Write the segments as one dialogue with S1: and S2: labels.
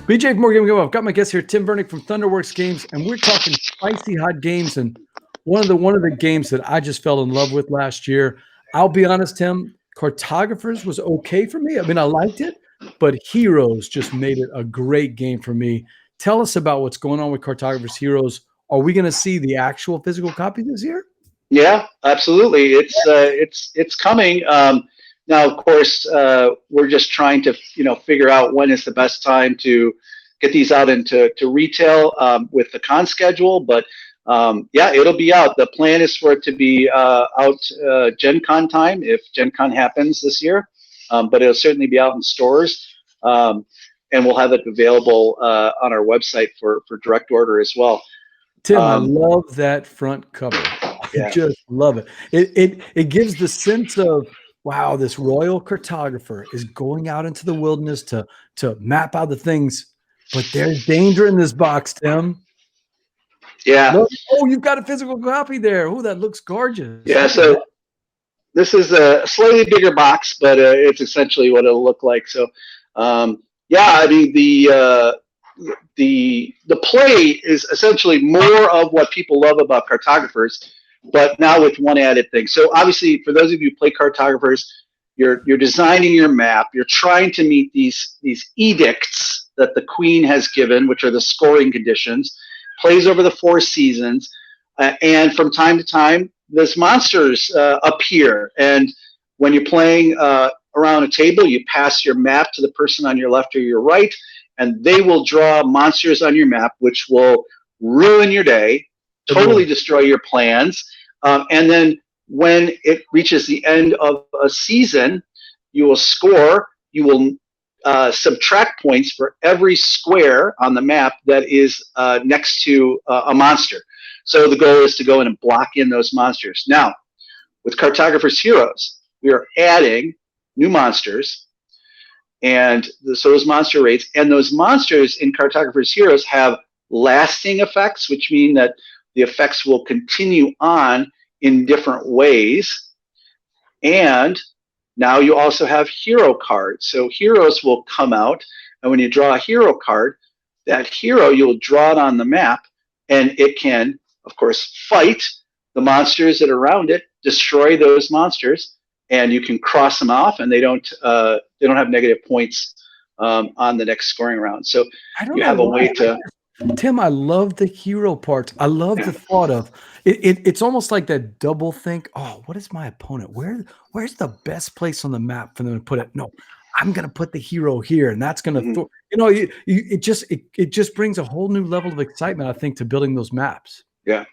S1: BJ from Game Gumbo. I've got my guest here, Tim Virnig from Thunderworks Games, and we're talking spicy hot games. And one of the games that I just fell in love with last year. I'll be honest, Tim, Cartographers was okay for me. I mean, I liked it, but Heroes just made it a great game for me. Tell us about what's going on with Cartographers Heroes. Are we going to see the actual physical copy this year?
S2: Yeah, absolutely. It's coming. Now, of course, we're just trying to figure out when is the best time to get these out into retail with the con schedule. But yeah, it'll be out. The plan is for it to be out Gen Con time if Gen Con happens this year. But it'll certainly be out in stores, and we'll have it available on our website for direct order as well.
S1: Tim, I love that front cover.
S2: Yeah.
S1: I just love it. It gives the sense of, wow, this royal cartographer is going out into the wilderness to map out the things, but there's danger in this box, Tim.
S2: Yeah.
S1: Look, oh, you've got a physical copy there. Oh, that looks gorgeous.
S2: Yeah, so this is a slightly bigger box, but it's essentially what it'll look like. So, yeah, I mean, the play is essentially more of what people love about cartographers, but now with one added thing. So obviously, for those of you who play cartographers, you're designing your map. You're trying to meet these edicts that the queen has given, which are the scoring conditions. Plays over the 4 seasons, and from time to time, those monsters appear. And when you're playing around a table, you pass your map to the person on your left or your right, and they will draw monsters on your map, which will ruin your day, totally destroy your plans. And then when it reaches the end of a season, you will score. You will subtract points for every square on the map that is next to a monster. So the goal is to go in and block in those monsters. Now, with Cartographers Heroes, we are adding new monsters, and so those monster rates, and those monsters in Cartographers Heroes have lasting effects, which mean that the effects will continue on in different ways. And now you also have hero cards. So heroes will come out, and when you draw a hero card, that hero, you'll draw it on the map, and it can, of course, fight the monsters that are around it, destroy those monsters, and you can cross them off, and they don't have negative points on the next scoring round. So you have a way to.
S1: Tim, I love the hero parts. I love the thought of it. It's almost like that double think. Oh, what is my opponent? Where's the best place on the map for them to put it? No, I'm going to put the hero here, and that's going to, it just brings a whole new level of excitement, I think, to building those maps.
S2: Yeah,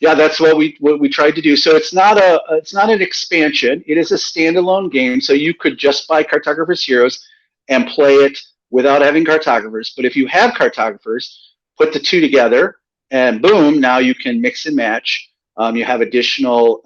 S2: yeah, that's what we tried to do. So it's not an expansion. It is a standalone game. So you could just buy Cartographers Heroes and play it without having cartographers. But if you have cartographers, put the two together, and boom, now you can mix and match. You have additional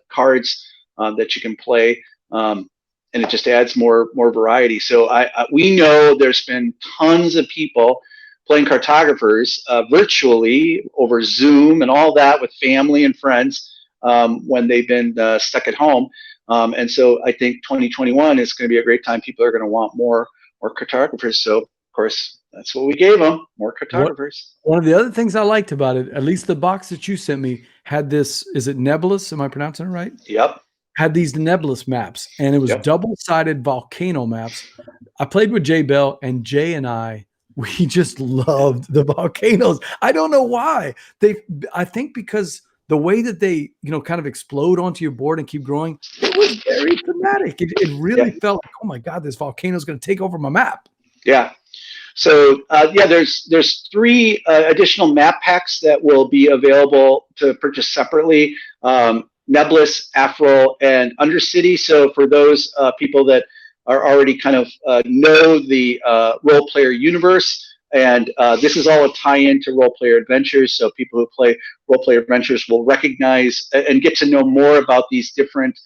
S2: cards that you can play, and it just adds more variety. So we know there's been tons of people playing cartographers virtually over Zoom and all that with family and friends when they've been stuck at home. And so I think 2021 is going to be a great time. People are going to want more cartographers. So of course, that's what we gave them, more cartographers.
S1: One of the other things I liked about it, at least the box that you sent me, had this, is it Nebulous? Am I pronouncing it right?
S2: Yep.
S1: Had these Nebulous maps, and it was double-sided volcano maps. I played with Jay Bell, and Jay and we just loved the volcanoes. I don't know why. I think because the way that they, kind of explode onto your board and keep growing, it was very thematic. It really felt like, oh my God, this volcano is going to take over my map.
S2: Yeah. So there's 3 additional map packs that will be available to purchase separately: Nebulous, Afro, and Undercity. So for those people that are already kind of know the role player universe. And this is all a tie-in to Role Player Adventures, so people who play Role Player Adventures will recognize and get to know more about these different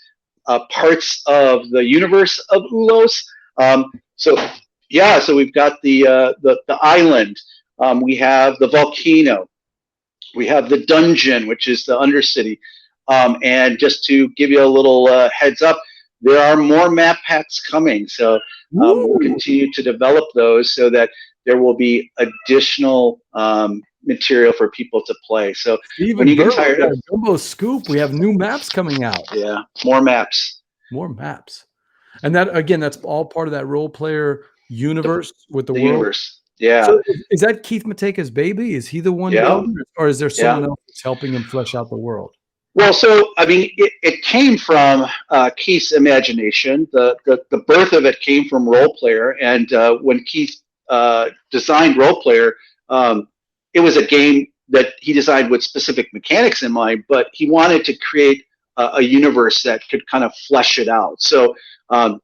S2: parts of the universe of Ulos. So we've got the island, we have the volcano, we have the dungeon, which is the Undercity. And just to give you a little heads up, there are more map packs coming, so we'll continue to develop those so that there will be additional material for people to play. So when
S1: Even
S2: you get
S1: Burt,
S2: tired of
S1: Gumbo Scoop, we have new maps coming out.
S2: yeah, more maps.
S1: More maps. And that, again, that's all part of that role player universe with the world.
S2: Universe. Yeah.
S1: So is that Keith Mateka's baby? Is he the one building it, or is there someone else that's helping him flesh out the world?
S2: Well, so I mean, it came from Keith's imagination. The birth of it came from Role Player, and when Keith designed Role Player, it was a game that he designed with specific mechanics in mind, but he wanted to create a universe that could kind of flesh it out. So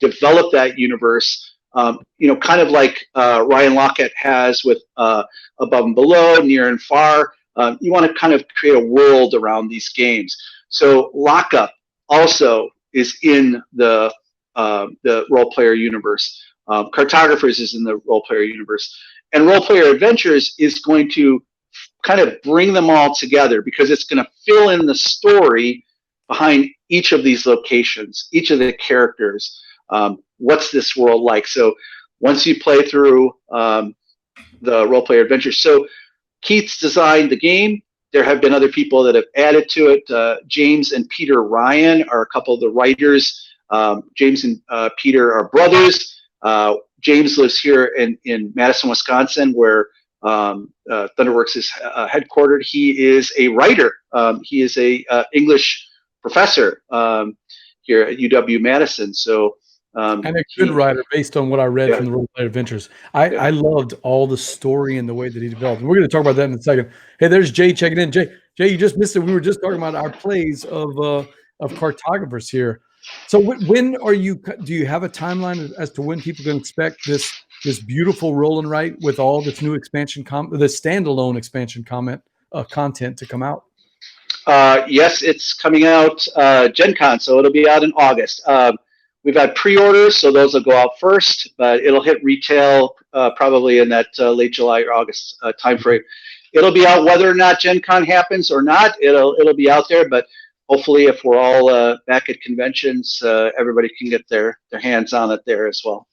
S2: develop that universe. Kind of like Ryan Lockett has with Above and Below, Near and Far. You want to kind of create a world around these games. So Lockup also is in the role player universe. Cartographers is in the role player universe. And Role Player Adventures is going to kind of bring them all together because it's going to fill in the story behind each of these locations, each of the characters. What's this world like? So once you play through the Role Player Adventures, so Keith's designed the game. There have been other people that have added to it. James and Peter Ryan are a couple of the writers. James and Peter are brothers. James lives here in Madison, Wisconsin, where Thunderworks is headquartered. He is a writer. He is a English professor here at UW-Madison. So
S1: and a good writer based on what I read from the Role Player Adventures. I loved all the story and the way that he developed. And we're going to talk about that in a second. Hey, there's Jay checking in. Jay, you just missed it. We were just talking about our plays of Cartographers here. So when are you? Do you have a timeline as to when people can expect this beautiful roll and write with all this new expansion, the standalone expansion content to come out?
S2: Yes, it's coming out Gen Con, so it'll be out in August. We've had pre-orders, so those will go out first, but it'll hit retail probably in that late July or August timeframe. It'll be out whether or not Gen Con happens or not. It'll be out there, but hopefully, if we're all back at conventions, everybody can get their hands on it there as well.